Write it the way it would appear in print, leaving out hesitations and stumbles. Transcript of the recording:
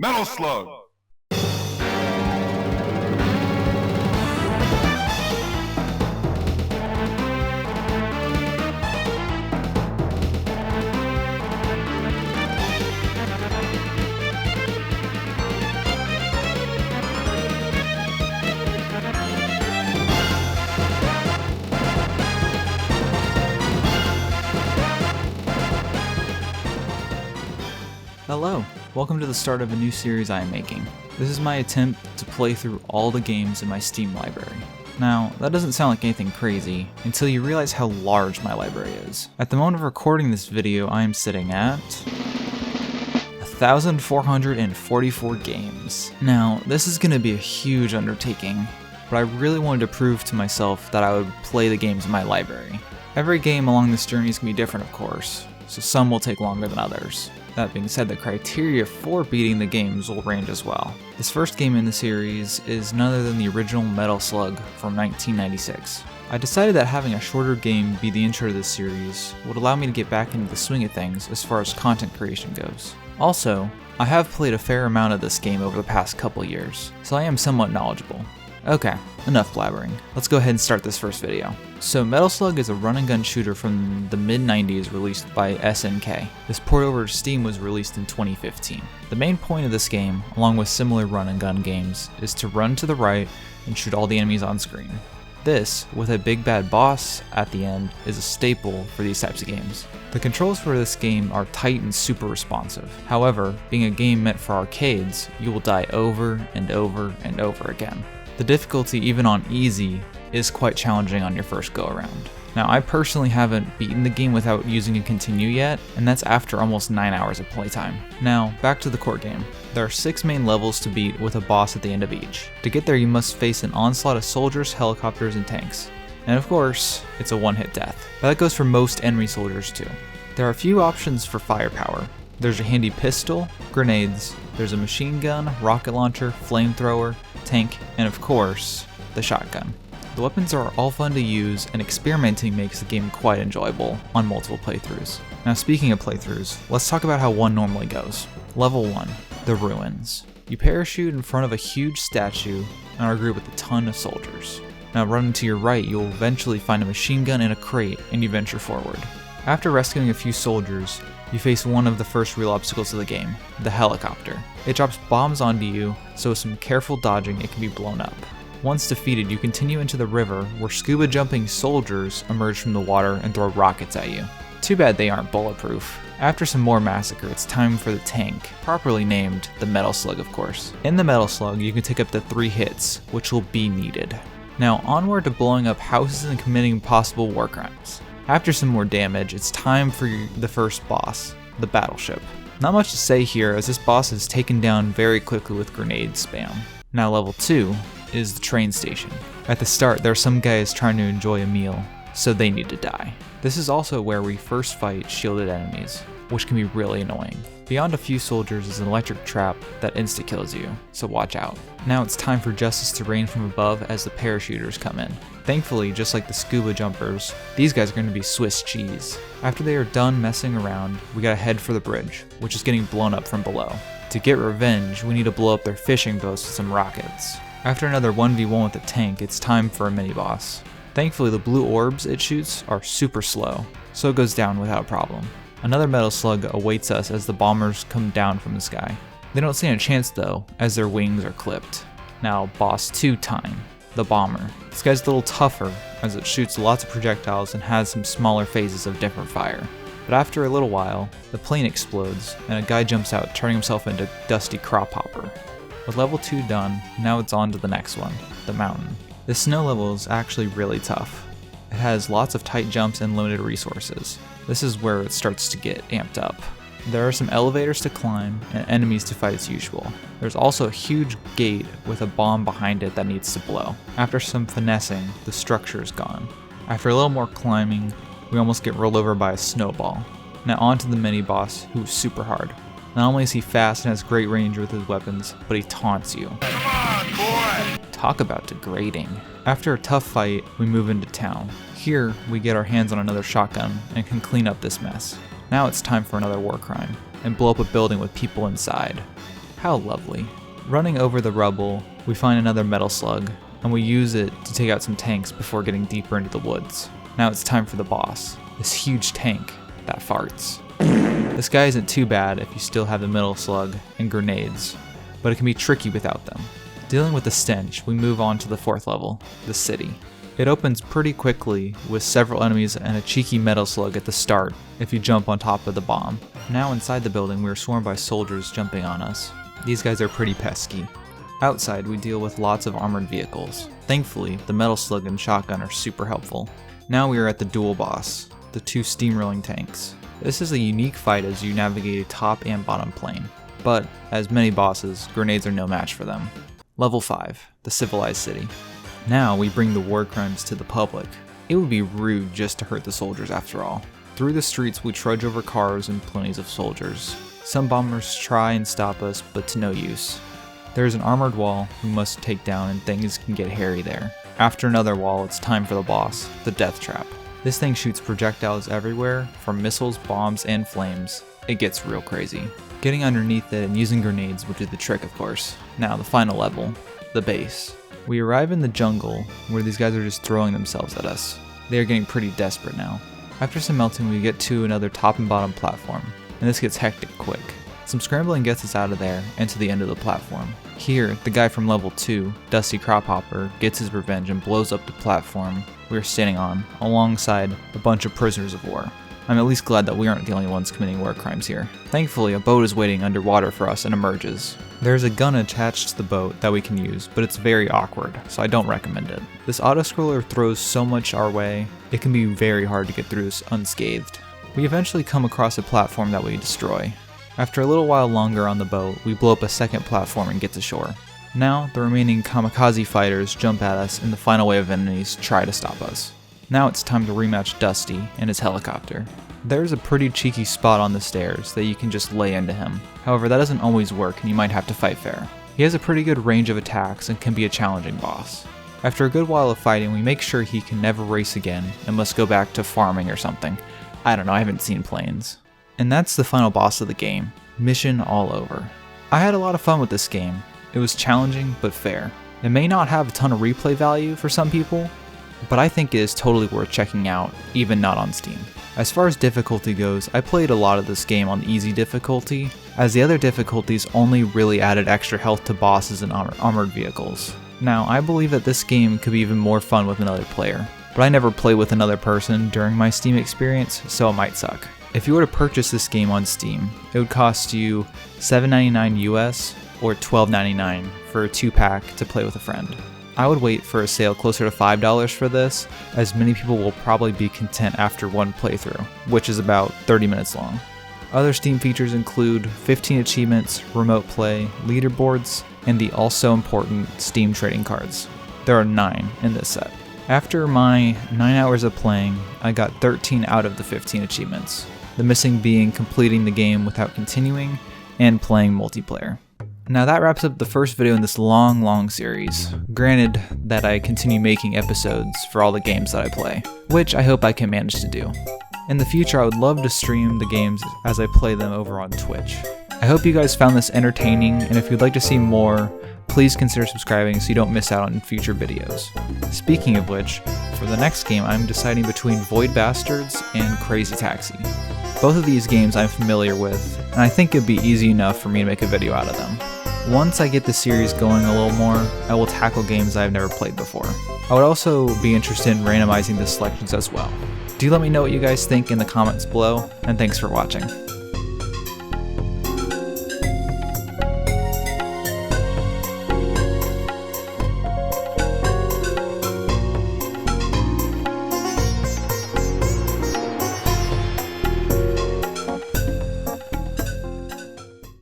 Metal Slug! Hello, welcome to the start of a new series I am making. This is my attempt to play through all the games in my Steam library. Now, that doesn't sound like anything crazy until you realize how large my library is. At the moment of recording this video, I am sitting at 1,444 games. Now, this is going to be a huge undertaking, but I really wanted to prove to myself that I would play the games in my library. Every game along this journey is going to be different, of course, so some will take longer than others. That being said, the criteria for beating the games will range as well. This first game in the series is none other than the original Metal Slug from 1996. I decided that having a shorter game be the intro to this series would allow me to get back into the swing of things as far as content creation goes. Also, I have played a fair amount of this game over the past couple years, so I am somewhat knowledgeable. Okay, enough blabbering. Let's go ahead and start this first video. So Metal Slug is a run and gun shooter from the mid-90s released by SNK. This port over to Steam was released in 2015. The main point of this game, along with similar run and gun games, is to run to the right and shoot all the enemies on screen. This, with a big bad boss at the end, is a staple for these types of games. The controls for this game are tight and super responsive. However, being a game meant for arcades, you will die over and over and over again. The difficulty, even on easy, is quite challenging on your first go around. Now, I personally haven't beaten the game without using a continue yet, and that's after almost 9 hours of playtime. Now, back to the core game. There are 6 main levels to beat with a boss at the end of each. To get there, you must face an onslaught of soldiers, helicopters, and tanks. And of course, it's a one-hit death. But that goes for most enemy soldiers too. There are a few options for firepower. There's a handy pistol, grenades, there's a machine gun, rocket launcher, flamethrower, tank, and of course, the shotgun. The weapons are all fun to use, and experimenting makes the game quite enjoyable on multiple playthroughs. Now, speaking of playthroughs, let's talk about how one normally goes. Level 1, the ruins. You parachute in front of a huge statue and are greeted with a ton of soldiers. Now, running to your right, you'll eventually find a machine gun in a crate, and you venture forward. After rescuing a few soldiers, you face one of the first real obstacles of the game, the helicopter. It drops bombs onto you, so with some careful dodging, it can be blown up. Once defeated, you continue into the river, where scuba jumping soldiers emerge from the water and throw rockets at you. Too bad they aren't bulletproof. After some more massacre, it's time for the tank, properly named the Metal Slug, of course. In the Metal Slug, you can take up to 3 hits, which will be needed. Now, onward to blowing up houses and committing possible war crimes. After some more damage, it's time for the first boss, the battleship. Not much to say here, as this boss is taken down very quickly with grenade spam. Now level 2 is the train station. At the start, there are some guys trying to enjoy a meal, so they need to die. This is also where we first fight shielded enemies, which can be really annoying. Beyond a few soldiers is an electric trap that insta-kills you, so watch out. Now it's time for justice to reign from above as the parachuters come in. Thankfully, just like the scuba jumpers, these guys are going to be Swiss cheese. After they are done messing around, we gotta head for the bridge, which is getting blown up from below. To get revenge, we need to blow up their fishing boats with some rockets. After another 1v1 with a tank, it's time for a mini-boss. Thankfully, the blue orbs it shoots are super slow, so it goes down without a problem. Another Metal Slug awaits us as the bombers come down from the sky. They don't stand a chance though, as their wings are clipped. Now, boss 2 time, the bomber. This guy's a little tougher, as it shoots lots of projectiles and has some smaller phases of different fire. But after a little while, the plane explodes, and a guy jumps out, turning himself into Dusty Crop Hopper. With level 2 done, now it's on to the next one, the mountain. This snow level is actually really tough. It has lots of tight jumps and limited resources. This is where it starts to get amped up. There are some elevators to climb and enemies to fight as usual. There's also a huge gate with a bomb behind it that needs to blow. After some finessing, the structure is gone. After a little more climbing, we almost get rolled over by a snowball. Now on to the mini-boss, who's super hard. Not only is he fast and has great range with his weapons, but he taunts you. Come on, boy! Talk about degrading. After a tough fight, we move into town. Here, we get our hands on another shotgun and can clean up this mess. Now it's time for another war crime, and blow up a building with people inside. How lovely. Running over the rubble, we find another metal slug, and we use it to take out some tanks before getting deeper into the woods. Now it's time for the boss, this huge tank that farts. This guy isn't too bad if you still have the metal slug and grenades, but it can be tricky without them. Dealing with the stench, we move on to the 4th level, the city. It opens pretty quickly with several enemies and a cheeky metal slug at the start if you jump on top of the bomb. Now inside the building we are swarmed by soldiers jumping on us. These guys are pretty pesky. Outside we deal with lots of armored vehicles. Thankfully, the metal slug and shotgun are super helpful. Now we are at the dual boss, the 2 steamrolling tanks. This is a unique fight as you navigate a top and bottom plane, but as many bosses, grenades are no match for them. Level 5, the civilized city. Now we bring the war crimes to the public. It would be rude just to hurt the soldiers after all. Through the streets we trudge over cars and plenty of soldiers. Some bombers try and stop us, but to no use. There is an armored wall we must take down and things can get hairy there. After another wall, it's time for the boss, the death trap. This thing shoots projectiles everywhere, from missiles, bombs, and flames. It gets real crazy. Getting underneath it and using grenades would do the trick, of course. Now the final level, the base. We arrive in the jungle where these guys are just throwing themselves at us. They are getting pretty desperate now. After some melting we get to another top and bottom platform, and this gets hectic quick. Some scrambling gets us out of there and to the end of the platform. Here, the guy from level 2, Dusty Crophopper, gets his revenge and blows up the platform we are standing on, alongside a bunch of prisoners of war. I'm at least glad that we aren't the only ones committing war crimes here. Thankfully, a boat is waiting underwater for us and emerges. There's a gun attached to the boat that we can use, but it's very awkward, so I don't recommend it. This autoscroller throws so much our way, it can be very hard to get through this unscathed. We eventually come across a platform that we destroy. After a little while longer on the boat, we blow up a second platform and get to shore. Now, the remaining kamikaze fighters jump at us and the final wave of enemies try to stop us. Now it's time to rematch Dusty and his helicopter. There's a pretty cheeky spot on the stairs that you can just lay into him. However, that doesn't always work and you might have to fight fair. He has a pretty good range of attacks and can be a challenging boss. After a good while of fighting, we make sure he can never race again and must go back to farming or something. I don't know, I haven't seen planes. And that's the final boss of the game. Mission all over. I had a lot of fun with this game. It was challenging but fair. It may not have a ton of replay value for some people, but I think it is totally worth checking out, even not on Steam. As far as difficulty goes, I played a lot of this game on easy difficulty, as the other difficulties only really added extra health to bosses and armored vehicles. Now, I believe that this game could be even more fun with another player, but I never played with another person during my Steam experience, so it might suck. If you were to purchase this game on Steam, it would cost you $7.99 US or $12.99 for a 2-pack to play with a friend. I would wait for a sale closer to $5 for this, as many people will probably be content after one playthrough, which is about 30 minutes long. Other Steam features include 15 achievements, remote play, leaderboards, and the also important Steam trading cards. There are 9 in this set. After my 9 hours of playing, I got 13 out of the 15 achievements, the missing being completing the game without continuing and playing multiplayer. Now that wraps up the first video in this long series, granted that I continue making episodes for all the games that I play, which I hope I can manage to do. In the future I would love to stream the games as I play them over on Twitch. I hope you guys found this entertaining, and if you'd like to see more, please consider subscribing so you don't miss out on future videos. Speaking of which, for the next game I'm deciding between Void Bastards and Crazy Taxi. Both of these games I'm familiar with, and I think it'd be easy enough for me to make a video out of them. Once I get the series going a little more, I will tackle games I've never played before. I would also be interested in randomizing the selections as well. Do let me know what you guys think in the comments below, and thanks for watching.